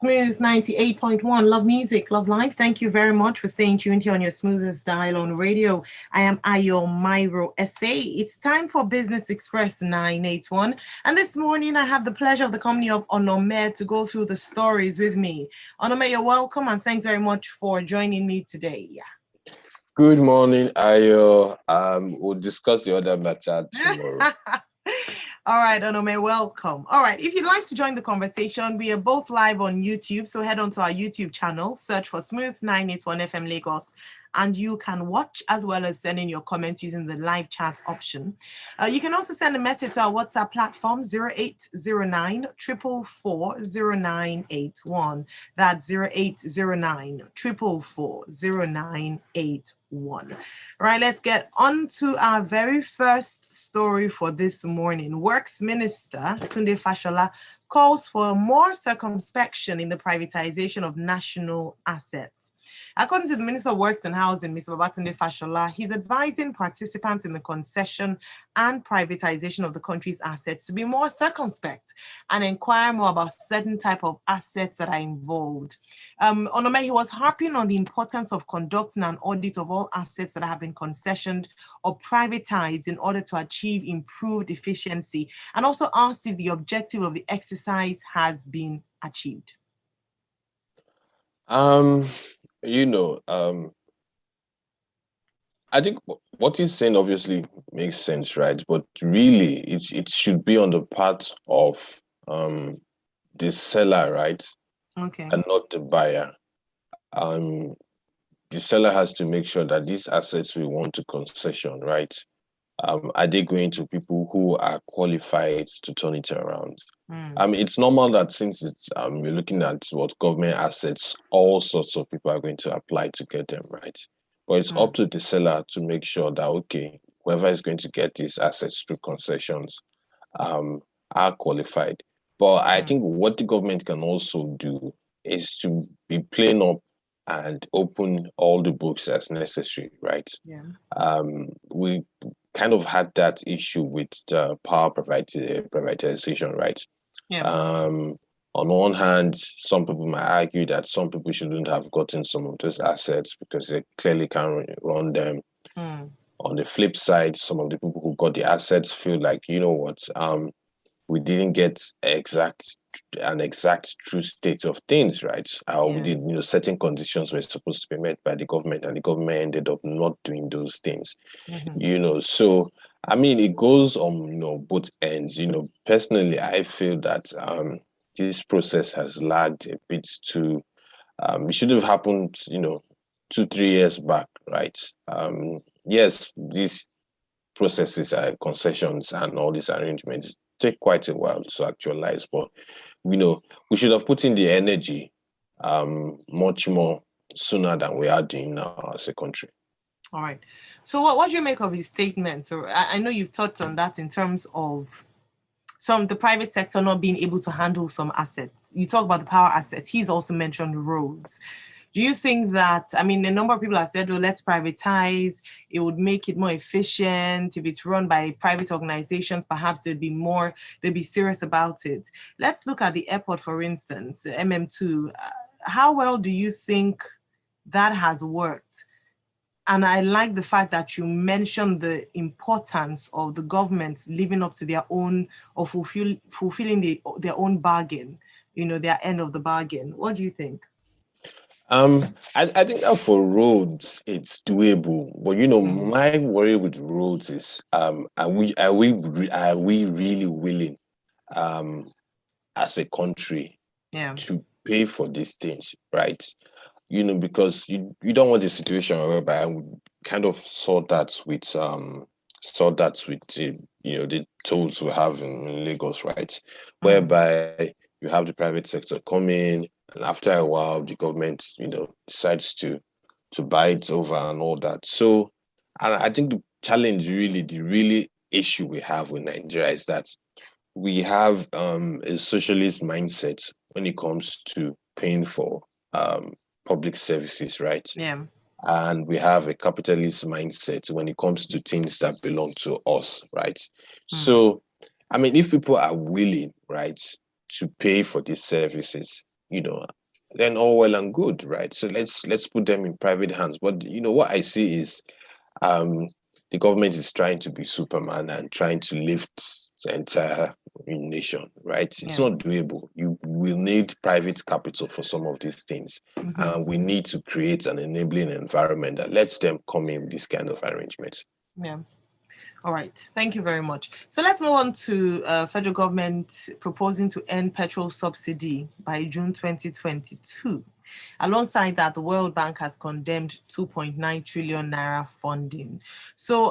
Smooth 98.1. Love music, love life. Thank you very much for staying tuned here on your smoothest dial on radio. I am Ayo Mairo-Ese. It's time for Business Express 981. And this morning I have the pleasure of the company of Onome to go through the stories with me. Onome, you're welcome and thanks very much for joining me today. Good morning, Ayo. We'll discuss the other matter tomorrow. All right, Onome, welcome. All right, if you'd like to join the conversation, we are both live on YouTube, so head on to our YouTube channel, search for Smooth 981 FM Lagos, and you can watch as well as send in your comments using the live chat option. You can also send a message to our WhatsApp platform, 0809 444 0981. That's 0809 444 0981. All right, let's get on to our very first story for this morning. Works Minister Tunde Fashola calls for more circumspection in the privatization of national assets. According to the Minister of Works and Housing, Mr. Babatunde Fashola, he's advising participants in the concession and privatization of the country's assets to be more circumspect and inquire more about certain type of assets that are involved. Onome, he was harping on the importance of conducting an audit of all assets that have been concessioned or privatized in order to achieve improved efficiency, and also asked if the objective of the exercise has been achieved. I think what he's saying obviously makes sense, right? But really, it should be on the part of the seller, right? Okay. And not the buyer. The seller has to make sure that these assets we want to concession, right? Are they going to people who are qualified to turn it around? It's normal that since it's you're looking at what government assets, all sorts of people are going to apply to get them, right? But it's up to the seller to make sure that, okay, whoever is going to get these assets through concessions are qualified. But I think what the government can also do is to be plain up and open all the books as necessary, right? Yeah. We kind of had that issue with the power privatization, right? Yeah. On one hand, some people might argue that some people shouldn't have gotten some of those assets because they clearly can't run them. On the flip side, some of the people who got the assets feel like, you know what, we didn't get an exact true state of things, right? We did, certain conditions were supposed to be met by the government, and the government ended up not doing those things. So it goes on, both ends. Personally, I feel that this process has lagged a bit too. It should have happened, 2-3 years back, right? Yes, these processes, concessions, and all these arrangements take quite a while to actualize, but we should have put in the energy much more sooner than we are doing now as a country. All right. So what do you make of his statement? So I know you've touched on that in terms of the private sector not being able to handle some assets. You talk about the power assets. He's also mentioned roads. Do you think that, a number of people have said, let's privatize, it would make it more efficient. If it's run by private organizations, perhaps they'd be serious about it. Let's look at the airport, for instance, MM2. How well do you think that has worked? And I like the fact that you mentioned the importance of the government living up to their own, or fulfilling their own bargain, their end of the bargain. What do you think? I think that for roads it's doable, but my worry with roads is are we really willing as a country to pay for these things, right? Because you don't want a situation whereby I would kind of saw that with the tolls we have in Lagos, right? Whereby you have the private sector come in, and after a while the government decides to buy it over and all that. So, and I think the challenge the issue we have with Nigeria is that we have a socialist mindset when it comes to paying for public services, right? Yeah. And we have a capitalist mindset when it comes to things that belong to us, right? So, if people are willing, right, to pay for these services, then all well and good, right? So let's put them in private hands. But what I see is the government is trying to be Superman and trying to lift the entire nation, right? It's not doable. You will need private capital for some of these things. And we need to create an enabling environment that lets them come in with this kind of arrangements. Yeah. All right. Thank you very much. So let's move on to federal government proposing to end petrol subsidy by June 2022. Alongside that, the World Bank has condemned 2.9 trillion naira funding. So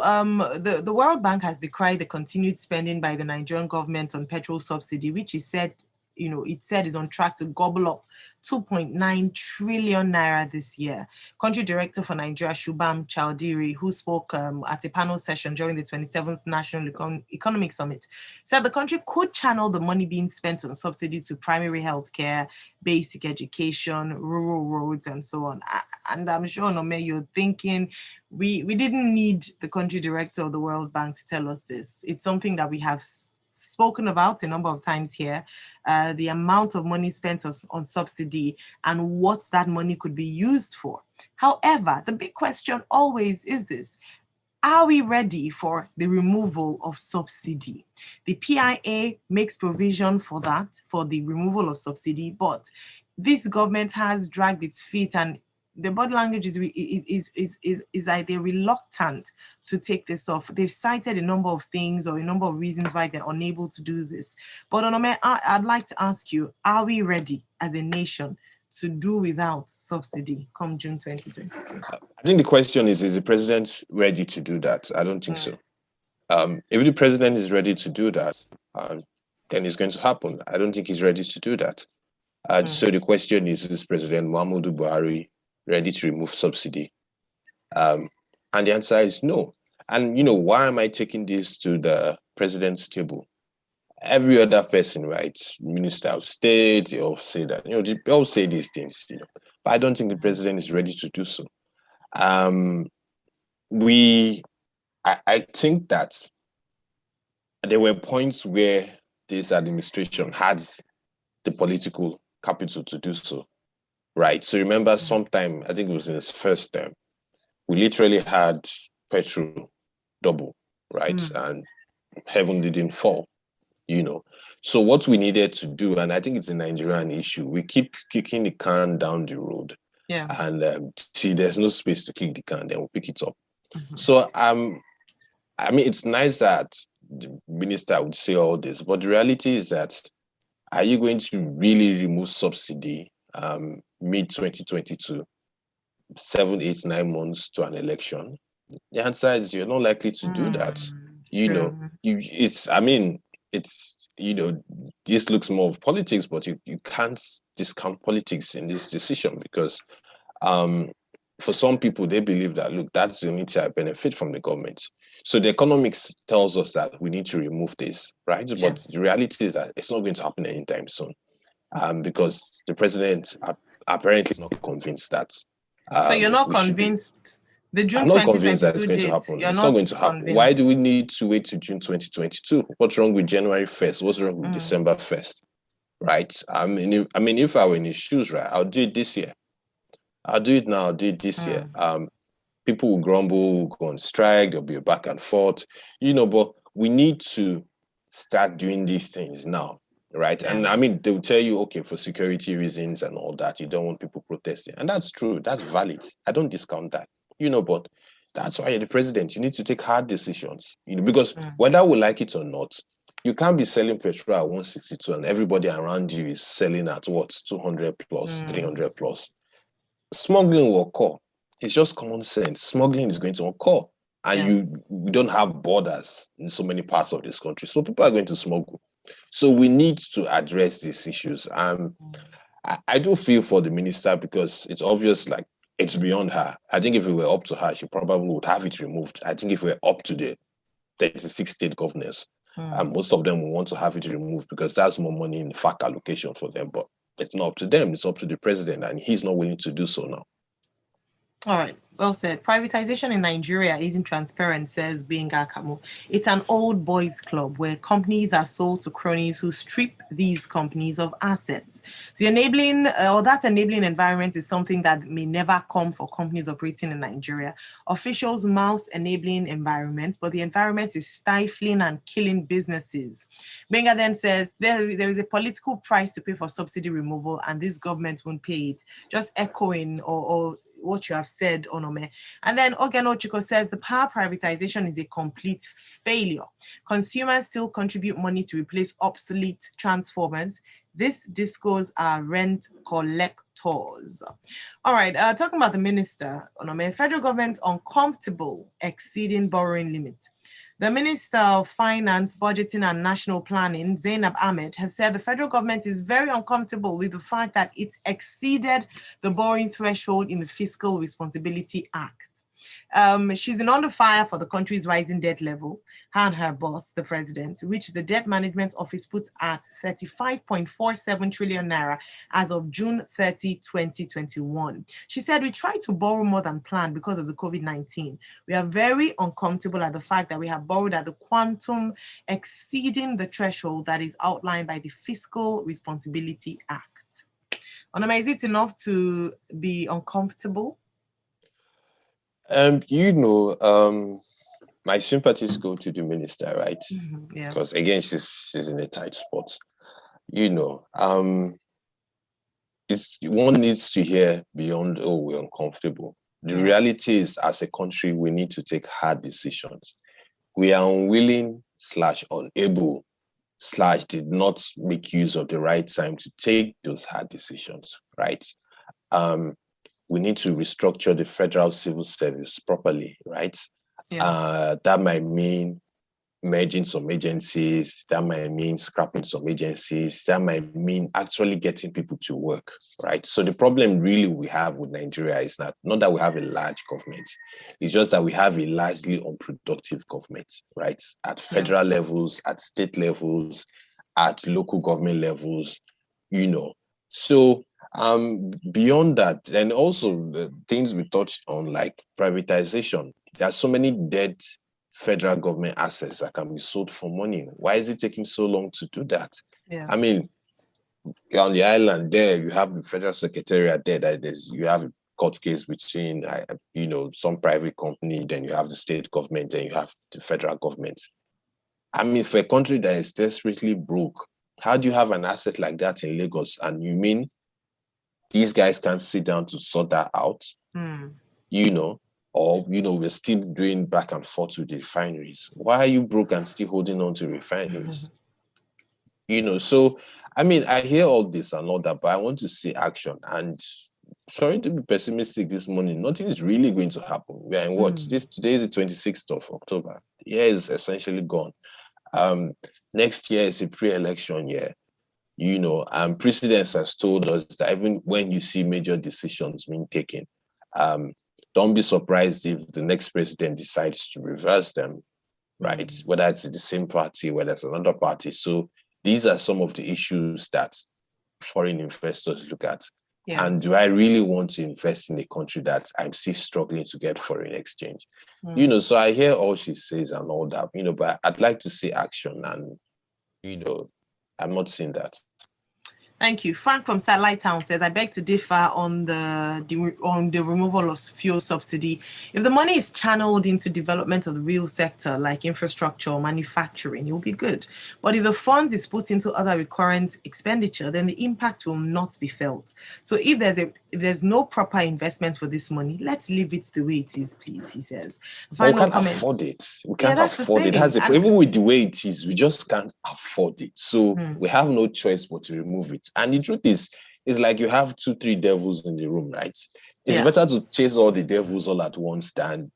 the World Bank has decried the continued spending by the Nigerian government on petrol subsidy, which is said is on track to gobble up 2.9 trillion naira this year. Country Director for Nigeria, Shubham Chowdhury, who spoke at a panel session during the 27th National Economic Summit, said the country could channel the money being spent on subsidy to primary health care, basic education, rural roads, and so on. And I'm sure, Onome, you're thinking, we didn't need the country director of the World Bank to tell us this. It's something that we have spoken about a number of times here, the amount of money spent on subsidy and what that money could be used for. However, the big question always is this: are we ready for the removal of subsidy? The PIA makes provision for that, for the removal of subsidy, but this government has dragged its feet, and the body language is like they're reluctant to take this off. They've cited a number of things or a number of reasons why they're unable to do this. But Onome, I'd like to ask you, are we ready as a nation to do without subsidy come June 2022? I think the question is the president ready to do that? I don't think so. If the president is ready to do that, then it's going to happen. I don't think he's ready to do that. So the question is President Muhammadu Buhari ready to remove subsidy? And the answer is no. And why am I taking this to the president's table? Every other person, right? Minister of State, they all say that, they all say these things, but I don't think the president is ready to do so. I think that there were points where this administration had the political capital to do so, right? So remember, sometime, I think it was in his first term, we literally had petrol double, right? And heaven didn't fall, So what we needed to do, and I think it's a Nigerian issue, we keep kicking the can down the road. Yeah. And see, there's no space to kick the can, then we'll pick it up. So it's nice that the minister would say all this, but the reality is that, are you going to really remove subsidy mid-2022, 7, 8, 9 months to an election? The answer is you're not likely to do that. This looks more of politics, but you can't discount politics in this decision, because for some people, they believe that, look, that's the only thing I benefit from the government. So the economics tells us that we need to remove this, right? Yeah. But the reality is that it's not going to happen anytime soon, because the president apparently is not convinced that. So you're not convinced? The June I'm not convinced that it's going to happen. It's not going to happen. Convinced. Why do we need to wait to June 2022? What's wrong with January 1st? What's wrong with December 1st? Right? I mean, if I were in his shoes, right, I'll do it this year. I'll do it now. I'll do it this year. People will grumble, go on strike. There'll be a back and forth, but we need to start doing these things now, right? Yeah. And they'll tell you, okay, for security reasons and all that, you don't want people protesting. And that's true. That's valid. I don't discount that, but that's why you're the president. You need to take hard decisions, because whether we like it or not, you can't be selling petrol at 162 and everybody around you is selling at what, 200 plus, 300 plus. Smuggling will occur. It's just common sense. Smuggling is going to occur. And we don't have borders in so many parts of this country. So people are going to smuggle. So we need to address these issues. I do feel for the minister, because it's obvious, like, it's beyond her. I think if it were up to her, she probably would have it removed. I think if we're up to the 36 state governors, most of them will want to have it removed, because that's more money in FAC allocation for them. But it's not up to them. It's up to the president, and he's not willing to do so now. All right. Well said. Privatization in Nigeria isn't transparent, says Benga Kamu. It's an old boys club where companies are sold to cronies who strip these companies of assets. The enabling or that enabling environment is something that may never come for companies operating in Nigeria. Officials mouth enabling environments, but the environment is stifling and killing businesses. Benga then says there is a political price to pay for subsidy removal, and this government won't pay it. Just echoing or what you have said, Onome. And then Ogeno Chiko says the power privatization is a complete failure. Consumers still contribute money to replace obsolete transformers. This discourse are rent collectors. All right, talking about the minister, Onome, federal government uncomfortable exceeding borrowing limit. The Minister of Finance, Budgeting and National Planning, Zainab Ahmed, has said the federal government is very uncomfortable with the fact that it exceeded the borrowing threshold in the Fiscal Responsibility Act. She's been under fire for the country's rising debt level, her and her boss, the president, which the Debt Management Office puts at 35.47 trillion naira as of June 30, 2021. She said, we tried to borrow more than planned because of the COVID-19. We are very uncomfortable at the fact that we have borrowed at the quantum exceeding the threshold that is outlined by the Fiscal Responsibility Act. Onome, is it enough to be uncomfortable? My sympathies go to the minister, right? Mm-hmm, yeah. Because again, she's in a tight spot. It's one needs to hear beyond, oh, we're uncomfortable. The reality is, as a country, we need to take hard decisions. We are unwilling / unable / did not make use of the right time to take those hard decisions, right? We need to restructure the federal civil service properly, right? Yeah. That might mean merging some agencies, that might mean scrapping some agencies, that might mean actually getting people to work, right? So the problem really we have with Nigeria is not that we have a large government, it's just that we have a largely unproductive government, right? At federal levels, at state levels, at local government levels, So beyond that, and also the things we touched on, like privatization, there are so many dead federal government assets that can be sold for money. Why is it taking so long to do that? Yeah. I mean, on the island there, you have the federal secretariat there, you have a court case between, some private company, then you have the state government, then you have the federal government. I mean, for a country that is desperately broke, how do you have an asset like that in Lagos? And you mean these guys can't sit down to sort that out? Or, we're still doing back and forth with the refineries. Why are you broke and still holding on to refineries? So, I mean, I hear all this and all that, but I want to see action. And sorry to be pessimistic this morning, nothing is really going to happen. We are in what? Today is the 26th of October. The year is essentially gone. Next year is a pre-election year. Precedence has told us that even when you see major decisions being taken, don't be surprised if the next president decides to reverse them, right? Whether it's the same party, whether it's another party. So these are some of the issues that foreign investors look at. Yeah. And do I really want to invest in a country that I'm still struggling to get foreign exchange? So I hear all she says and all that, but I'd like to see action, and, I'm not seeing that. Thank you. Frank from Satellite Town says, I beg to differ on the removal of fuel subsidy. If the money is channeled into development of the real sector, like infrastructure or manufacturing, it will be good. But if the funds is put into other recurrent expenditure, then the impact will not be felt. So if there's no proper investment for this money, let's leave it the way it is, please, he says. We can't afford it. We can't afford it. Even with the way it is, we just can't afford it. So we have no choice but to remove it. And the truth is, it's like you have 2-3 devils in the room, right? It's better to chase all the devils all at once than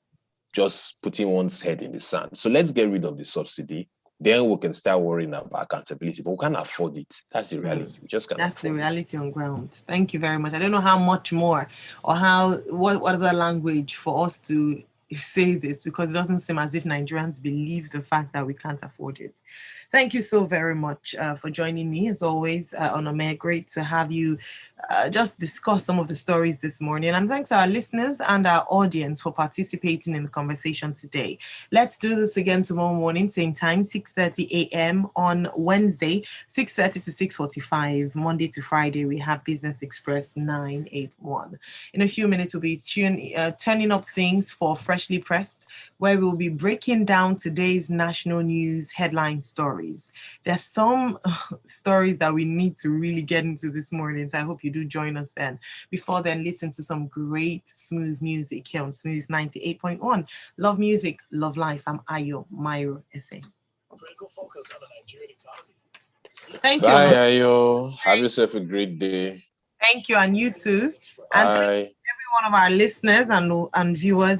just putting one's head in the sand. So let's get rid of the subsidy. Then we can start worrying about accountability. But we can't afford it. That's the reality. We just can't afford it. That's the reality on ground. Thank you very much. I don't know how much more or what other language for us to say this because it doesn't seem as if Nigerians believe the fact that we can't afford it. Thank you so very much for joining me. As always, Onome, great to have you just discuss some of the stories this morning. And thanks to our listeners and our audience for participating in the conversation today. Let's do this again tomorrow morning, same time, 6:30 a.m. on Wednesday, 6:30 to 6:45. Monday to Friday, we have Business Express 981. In a few minutes, we'll be turning up things for Freshly Pressed, where we'll be breaking down today's national news headline stories. There's some stories that we need to really get into this morning, so I hope you do join us then. Before then, listen to some great smooth music here on Smooth 98.1. Love music, love life. I'm Ayo Mairo-Ese. Critical focus on the Nigerian economy. Thank you. Bye, Ayo. Have yourself a great day. Thank you, and you too. And thank Bye. every one of our listeners and viewers